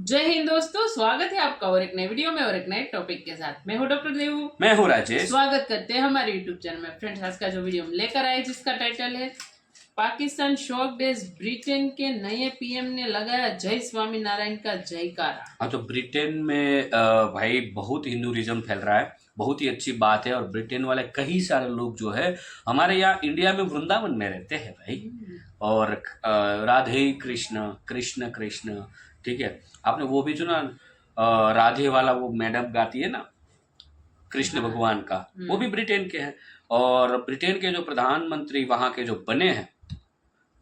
जय हिंद दोस्तों, स्वागत है आपका और एक नए वीडियो में और एक नए टॉपिक के साथ। मैं हूं डॉक्टर देवू। मैं हूं राजेश। स्वागत करते हैं हमारे यूट्यूब चैनल में। फ्रेंड्स, आज का जो वीडियो हम लेकर आए जिसका टाइटल है पाकिस्तान शॉक्ड एज ब्रिटेन के नए पीएम ने लगाया जय स्वामी नारायण का जयकारा। हाँ, तो ब्रिटेन में भाई बहुत हिंदुइज्म फैल रहा है, बहुत ही अच्छी बात है। और ब्रिटेन वाले कई सारे लोग जो है हमारे यहाँ इंडिया में वृंदावन में रहते हैं भाई। और राधे कृष्ण कृष्ण कृष्ण, ठीक है। आपने वो भी सुना, राधे वाला वो मैडम गाती है ना कृष्ण भगवान का, वो भी ब्रिटेन के हैं। और ब्रिटेन के जो प्रधानमंत्री वहाँ के जो बने हैं,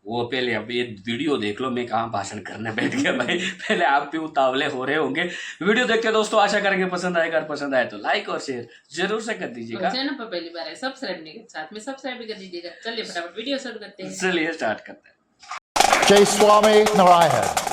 वो पहले अब ये वीडियो देख लो, मैं कहाँ भाषण करने बैठ गया भाई। पहले आप भी उतावले हो रहे होंगे। वीडियो देख के दोस्तों आशा करेंगे पसंद आएगा, और पसंद आए तो लाइक और शेयर जरूर से कर दीजिएगा। चैनल पर पहली बार है सब्सक्राइब नहीं, साथ में सब्सक्राइब भी कर दीजिएगा। चलिए फटाफट वीडियो शुरू करते हैं। चलिए स्टार्ट करते हैं। जय स्वामी नारायण।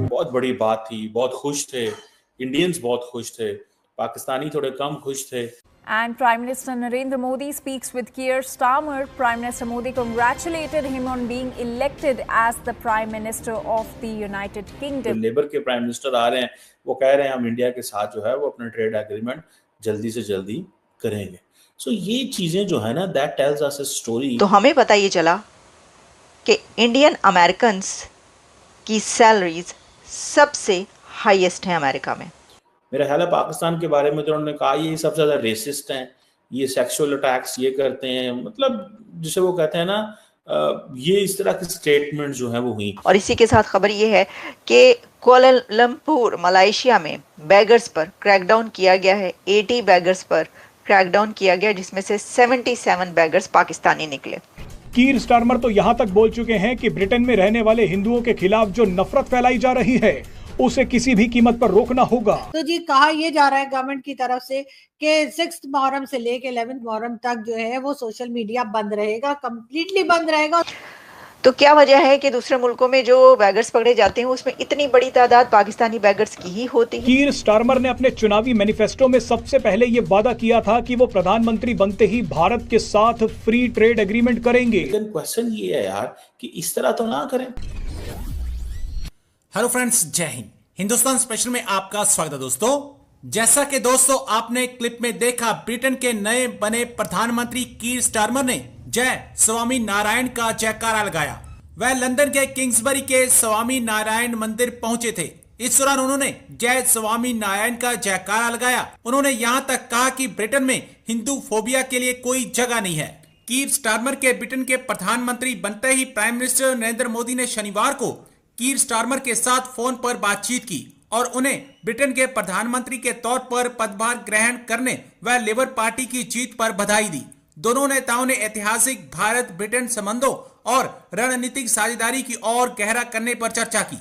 बहुत बड़ी बात थी, बहुत खुश थे इंडियंस, बहुत खुश थे, पाकिस्तानी थोड़े कम खुश थे। And Prime Minister Narendra Modi speaks with Keir Starmer. Prime Minister Modi congratulated him on being elected as the Prime Minister of the United Kingdom. Labour के प्राइम मिनिस्टर आ रहे हैं, वो कह रहे हैं हम इंडिया के साथ जो है वो अपना ट्रेड एग्रीमेंट जल्दी से जल्दी करेंगे। सो ये चीजें जो है ना, that tells us a story. तो हमें पता ये चला कि इंडियन अमेरिकन्स की सैलरीज सबसे हाईएस्ट हैं अमेरिका में। मेरा ख्याल है पाकिस्तान के बारे में तो उन्होंने कहा ये सबसे ज्यादा रेसिस्ट हैं, ये सेक्सुअल अटैक्स ये करते हैं, मतलब जिसे वो कहते हैं ना, ये इस तरह की स्टेटमेंट जो है वो हुई। और इसी के साथ खबर ये है कि कुआलालंपुर मलेशिया में बैगर्स पर क्रैकडाउन किया गया है। 80 बैगर्स पर क्रैकडाउन किया गया, जिसमें से 77 बैगर्स पाकिस्तानी निकले। कीर स्टारमर तो यहाँ तक बोल चुके हैं कि ब्रिटेन में रहने वाले हिंदुओं के खिलाफ जो नफरत फैलाई जा रही है उसे किसी भी कीमत पर रोकना होगा। तो जी कहा यह जा रहा है गवर्नमेंट की तरफ से कि 6 मुहर्रम से लेके 11 मुहर्रम तक जो है वो सोशल मीडिया बंद रहेगा, कंप्लीटली बंद रहेगा। तो क्या वजह है कि दूसरे मुल्कों में जो बैगर्स पकड़े जाते हैं उसमें इतनी बड़ी तादाद पाकिस्तानी बैगर्स की ही होती है? कीर स्टारमर ने अपने चुनावी मैनिफेस्टो में सबसे पहले ये वादा किया था कि वो प्रधानमंत्री बनते ही भारत के साथ फ्री ट्रेड एग्रीमेंट करेंगे। लेकिन क्वेश्चन ये है यार कि इस तरह तो ना करें। हेलो फ्रेंड्स, जय हिंद। हिंदुस्तान स्पेशल में आपका स्वागत है दोस्तों। जैसा कि दोस्तों आपने क्लिप में देखा, ब्रिटेन के नए बने प्रधानमंत्री कीर स्टारमर ने जय स्वामी नारायण का जयकारा लगाया। वह लंदन के किंग्सबरी के स्वामी नारायण मंदिर पहुंचे थे। इस दौरान उन्होंने जय स्वामी नारायण का जयकारा लगाया। उन्होंने यहां तक कहा कि ब्रिटेन में हिंदू फोबिया के लिए कोई जगह नहीं है। कीर स्टारमर के ब्रिटेन के प्रधानमंत्री बनते ही प्राइम मिनिस्टर नरेंद्र मोदी ने शनिवार को कीर स्टारमर के साथ फोन पर बातचीत की और उन्हें ब्रिटेन के प्रधानमंत्री के तौर पर पदभार ग्रहण करने व लेबर पार्टी की जीत पर बधाई दी। दोनों नेताओं ने ऐतिहासिक भारत ब्रिटेन संबंधों और रणनीतिक साझेदारी की ओर गहरा करने पर चर्चा की।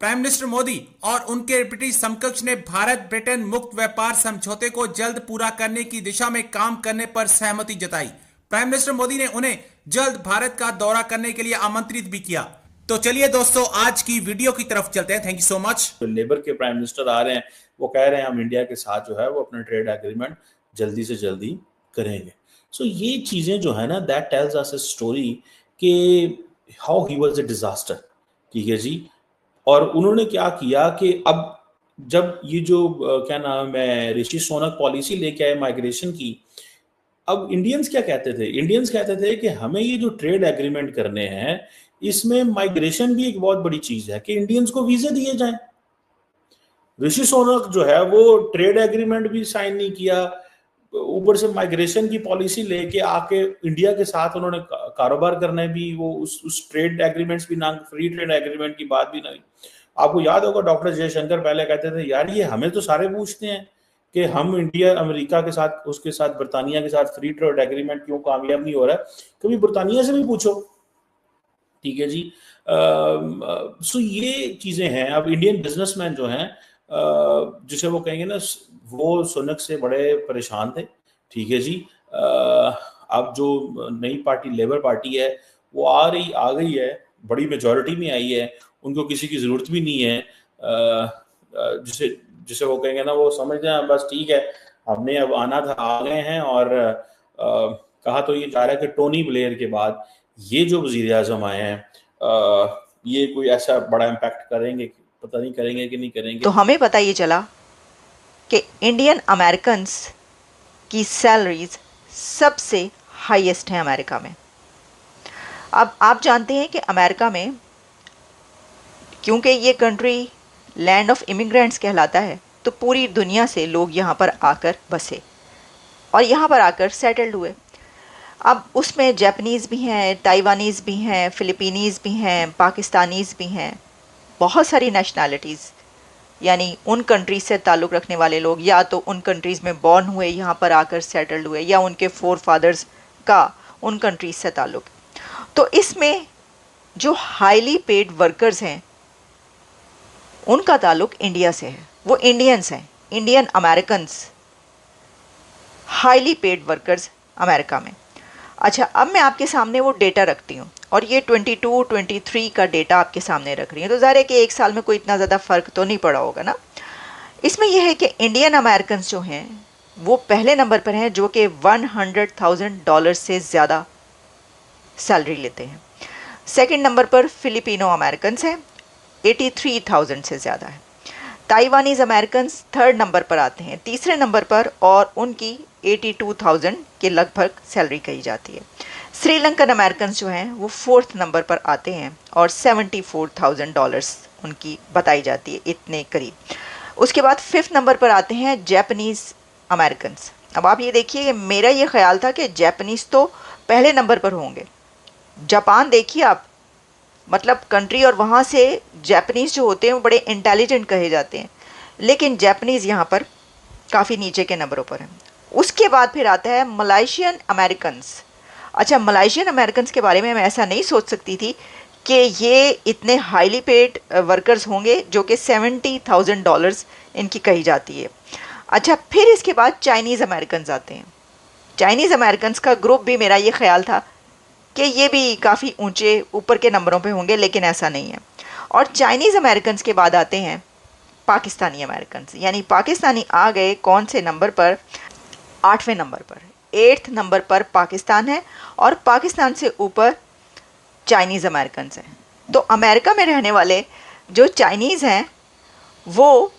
प्राइम मिनिस्टर मोदी और उनके ब्रिटिश समकक्ष ने भारत ब्रिटेन मुक्त व्यापार समझौते को जल्द पूरा करने की दिशा में काम करने पर सहमति जताई। प्राइम मिनिस्टर मोदी ने उन्हें जल्द भारत का दौरा करने के लिए आमंत्रित भी किया। तो चलिए दोस्तों आज की वीडियो की तरफ चलते हैं। Thank you so much. Labour के प्राइम मिनिस्टर आ रहे हैं, वो कह रहे हैं हम इंडिया के साथ जो है वो अपना ट्रेड एग्रीमेंट जल्दी से जल्दी करेंगे। सो ये चीजें जो है ना, that tells us a story कि how he was a disaster. ठीक है जी। और उन्होंने क्या किया कि अब जब ये जो क्या नाम है ऋषि सुनक पॉलिसी लेके आए माइग्रेशन की, अब इंडियंस क्या कहते थे? इंडियंस कहते थे कि हमें ये जो ट्रेड एग्रीमेंट करने हैं इसमें माइग्रेशन भी एक बहुत बड़ी चीज है कि इंडियंस को वीजे दिए जाएं। ऋषि सुनक जो है वो ट्रेड एग्रीमेंट भी साइन नहीं किया, ऊपर से माइग्रेशन की पॉलिसी लेके आके इंडिया के साथ उन्होंने कारोबार करना भी, वो उस ट्रेड एग्रीमेंट्स भी ना, फ्री ट्रेड एग्रीमेंट की बात भी नहीं। आपको याद होगा डॉक्टर जयशंकर पहले कहते थे यार ये हमें तो सारे पूछते हैं कि हम इंडिया अमेरिका के साथ, उसके साथ बर्तानिया के साथ फ्री ट्रेड एग्रीमेंट क्यों कामयाब नहीं हो रहा है, कभी बर्तानिया से भी पूछो। ठीक है जी। सो ये चीजें हैं। अब इंडियन बिजनेसमैन जो हैं, जिसे वो कहेंगे ना, वो सुनक से बड़े परेशान थे। ठीक है जी। अब जो नई पार्टी लेबर पार्टी है वो आ गई है, बड़ी मेजॉरिटी में आई है, उनको किसी की जरूरत भी नहीं है। जिसे जिसे वो कहेंगे ना, वो समझ जाए बस ठीक है हमने अब आना था, आ गए हैं और कहा तो ये जा रहा है कि टोनी ब्लेयर के बाद ये जो वजीर आजम आए हैं ये कोई ऐसा बड़ा इम्पैक्ट करेंगे, पता नहीं करेंगे कि नहीं करेंगे। तो हमें पता ये चला कि इंडियन अमेरिकन की सैलरीज सबसे हाईएस्ट है अमेरिका में। अब आप जानते हैं कि अमेरिका में क्योंकि ये कंट्री लैंड ऑफ इमिग्रेंट्स कहलाता है, तो पूरी दुनिया से लोग यहाँ पर आकर बसे और यहाँ पर आकर सेटल्ड हुए। अब उसमें जापानीज़ भी हैं, ताइवानीज़ भी हैं, फिलिपीनीज़ भी हैं, पाकिस्तानीज़ भी हैं, बहुत सारी नेशनैलिटीज़, यानी उन कंट्रीज से ताल्लुक़ रखने वाले लोग या तो उन कंट्रीज़ में बॉर्न हुए, यहाँ पर आकर सेटल्ड हुए, या उनके फोर फादर्स का उन कंट्रीज से ताल्लुक़। तो इसमें जो हाईली पेड वर्कर्स हैं उनका ताल्लुक़ इंडिया से है, वो इंडियंस हैं, Indian Americans, highly paid workers America में। अच्छा, अब मैं आपके सामने वो डेटा रखती हूँ और ये 22-23 का डेटा आपके सामने रख रही हूँ, तो ज़ाहिर है कि एक साल में कोई इतना ज़्यादा फ़र्क तो नहीं पड़ा होगा ना। इसमें यह है कि इंडियन अमेरिकन जो हैं वो पहले नंबर पर हैं, जो कि $100,000 से ज़्यादा सैलरी लेते हैं। सेकंड नंबर पर फिलिपिनो अमेरिकन हैं, 83,000 से ज़्यादा है। ताइवानीज़ अमेरिकन थर्ड नंबर पर आते हैं, तीसरे नंबर पर, और उनकी 82,000 के लगभग सैलरी कही जाती है। श्रीलंकन अमेरिकन जो हैं वो फोर्थ नंबर पर आते हैं और $74,000 उनकी बताई जाती है, इतने करीब। उसके बाद फिफ्थ नंबर पर आते हैं जापानीज़ अमेरिकन। अब आप ये देखिए कि मेरा ये ख्याल था कि जापानीज़ तो पहले नंबर पर होंगे। जापान देखिए आप, मतलब कंट्री, और वहाँ से जापानीज़ जो होते हैं वो बड़े इंटेलिजेंट कहे जाते हैं, लेकिन जापानीज़ यहाँ पर काफ़ी नीचे के नंबरों पर हैं। उसके बाद फिर आता है मलाइशियन अमेरिकन्स। अच्छा, मलाइशियन अमेरिकन्स के बारे में मैं ऐसा नहीं सोच सकती थी कि ये इतने हाईली पेड वर्कर्स होंगे, जो कि $70,000 इनकी कही जाती है। अच्छा, फिर इसके बाद चाइनीज़ अमेरिकन्स आते हैं। चाइनीज़ अमेरिकन्स का ग्रुप भी मेरा ये ख्याल था कि ये भी काफ़ी ऊंचे ऊपर के नंबरों पे होंगे, लेकिन ऐसा नहीं है। और चाइनीज़ अमेरिकन्स के बाद आते हैं पाकिस्तानी अमेरिकन्स, यानी पाकिस्तानी आ गए कौन से नंबर पर? 8वें नंबर पर। 8th नंबर पर पाकिस्तान है और पाकिस्तान से ऊपर चाइनीज़ अमेरिकन्स हैं। तो अमेरिका में रहने वाले जो चाइनीज़ हैं वो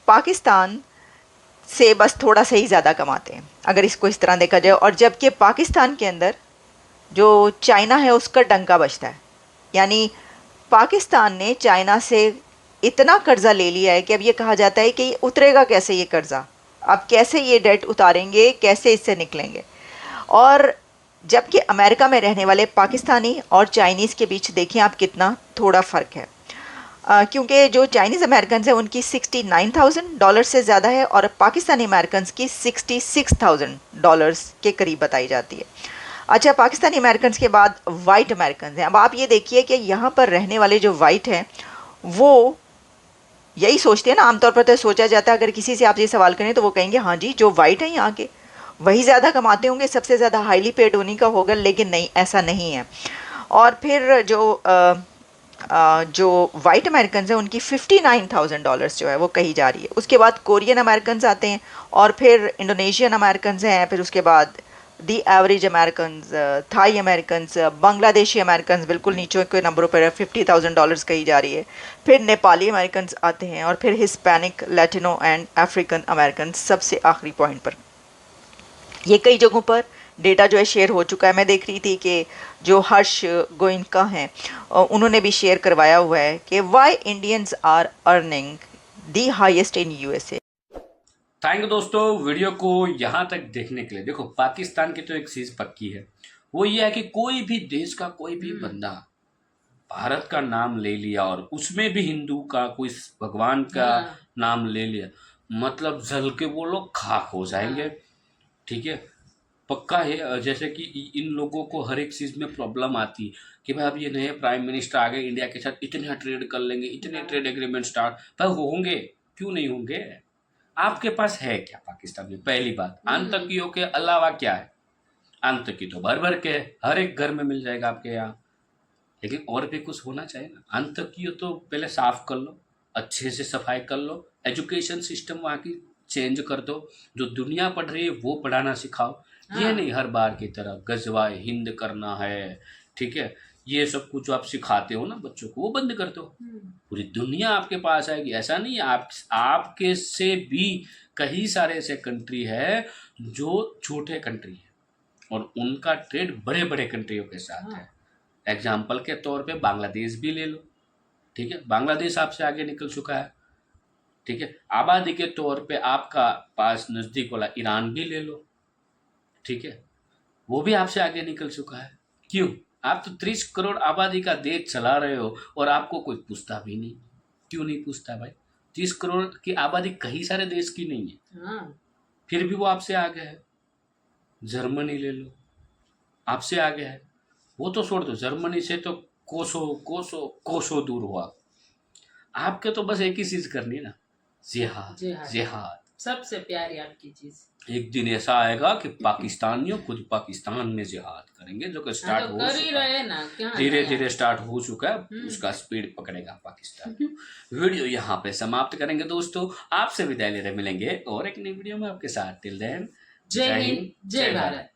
पाकिस्तान से बस थोड़ा सा ही ज़्यादा कमाते हैं, अगर इसको इस तरह देखा जाए। और जबकि पाकिस्तान के अंदर जो चाइना है उसका डंका बजता है, यानी पाकिस्तान ने चाइना से इतना कर्ज़ा ले लिया है कि अब ये कहा जाता है कि उतरेगा कैसे ये कर्ज़ा, अब कैसे ये डेट उतारेंगे, कैसे इससे निकलेंगे। और जबकि अमेरिका में रहने वाले पाकिस्तानी और चाइनीज़ के बीच देखें आप कितना थोड़ा फ़र्क है, क्योंकि जो चाइनीज़ अमेरिकन हैं उनकी $69,000 से ज़्यादा है और पाकिस्तानी अमेरिकन की $66,000 के करीब बताई जाती है। अच्छा, पाकिस्तानी अमेरिकन के बाद वाइट अमेरिकन हैं। अब आप ये देखिए कि यहाँ पर रहने वाले जो वाइट हैं वो यही सोचते हैं ना, आमतौर पर तो सोचा जाता है, अगर किसी से आप ये सवाल करें तो वो कहेंगे हाँ जी, जो वाइट हैं यहाँ के वही ज़्यादा कमाते होंगे, सबसे ज़्यादा हाईली पेड उन्हीं का होगा, लेकिन नहीं, ऐसा नहीं है। और फिर जो वाइट अमेरिकन हैं उनकी $59,000 जो है वो कही जा रही है। उसके बाद कोरियन अमेरिकन आते हैं और फिर इंडोनेशियन अमेरिकन हैं, फिर उसके बाद the average American, Thai American, Bangladeshi American बिल्कुल नीचे के नंबरों पर $50,000 कही जा रही है। फिर नेपाली अमेरिकन आते हैं और फिर Hispanic, Latino and African American सबसे आखिरी पॉइंट पर। ये कई जगहों पर डेटा जो है शेयर हो चुका है। मैं देख रही थी कि जो हर्ष गोइनका हैं उन्होंने भी शेयर करवाया हुआ है कि why Indians are earning the highest in USA. Thank you दोस्तों वीडियो को यहाँ तक देखने के लिए। देखो, पाकिस्तान की तो एक चीज़ पक्की है, वो ये है कि कोई भी देश का कोई भी बंदा भारत का नाम ले लिया और उसमें भी हिंदू का कोई भगवान का नाम ले लिया, मतलब जल के वो लोग खाक हो जाएंगे। ठीक है, पक्का है। जैसे कि इन लोगों को हर एक चीज़ में प्रॉब्लम आती कि भाई अब ये नए प्राइम मिनिस्टर आ गए, इंडिया के साथ इतना ट्रेड कर लेंगे, इतने ट्रेड एग्रीमेंट स्टार्ट, पर होंगे क्यों नहीं होंगे? आपके पास है क्या पाकिस्तान में? पहली बात, आतंकियों के अलावा क्या है? आतंकी तो भर भर के हर एक घर में मिल जाएगा आपके यहाँ, लेकिन और भी कुछ होना चाहिए ना। आतंकियों तो पहले साफ कर लो, अच्छे से सफाई कर लो, एजुकेशन सिस्टम वहाँ की चेंज कर दो, जो दुनिया पढ़ रही है वो पढ़ाना सिखाओ, हाँ। ये नहीं हर बार की तरह गजवाए हिंद करना है, ठीक है, ये सब कुछ आप सिखाते हो ना बच्चों को, वो बंद कर दो। पूरी दुनिया आपके पास आएगी, ऐसा नहीं है। आपके से भी कई सारे ऐसे कंट्री है जो छोटे कंट्री है और उनका ट्रेड बड़े बड़े कंट्रियों के साथ है। एग्जाम्पल के तौर पे बांग्लादेश भी ले लो, ठीक है, बांग्लादेश आपसे आगे निकल चुका है, ठीक है। आबादी के तौर पे आपका पास नज़दीक वाला ईरान भी ले लो, ठीक है, वो भी आपसे आगे निकल चुका है। क्यों? आप तो 30 करोड़ आबादी का देश चला रहे हो और आपको कोई पूछता भी नहीं। क्यों नहीं पूछता भाई? 30 करोड़ की आबादी कई सारे देश की नहीं है, हाँ। फिर भी वो आपसे आगे है। जर्मनी ले लो, आपसे आगे है। वो तो छोड़ दो, जर्मनी से तो कोसों दूर हुआ। आपके तो बस एक ही चीज करनी है ना, जिहाद जिहाद। जिहाद। सबसे प्यारी आपकी चीज। एक दिन ऐसा आएगा कि पाकिस्तानियों खुद पाकिस्तान में जिहाद करेंगे, जो कि स्टार्ट तो हो कर ही चुका है, रहे ना, क्या धीरे नया? धीरे स्टार्ट हो चुका है। उसका स्पीड पकड़ेगा पाकिस्तान। वीडियो यहाँ पे समाप्त करेंगे दोस्तों, आपसे विदाई ले रहे, मिलेंगे और एक नई वीडियो में आपके साथ। टिल देन, जय हिंद, जय भारत।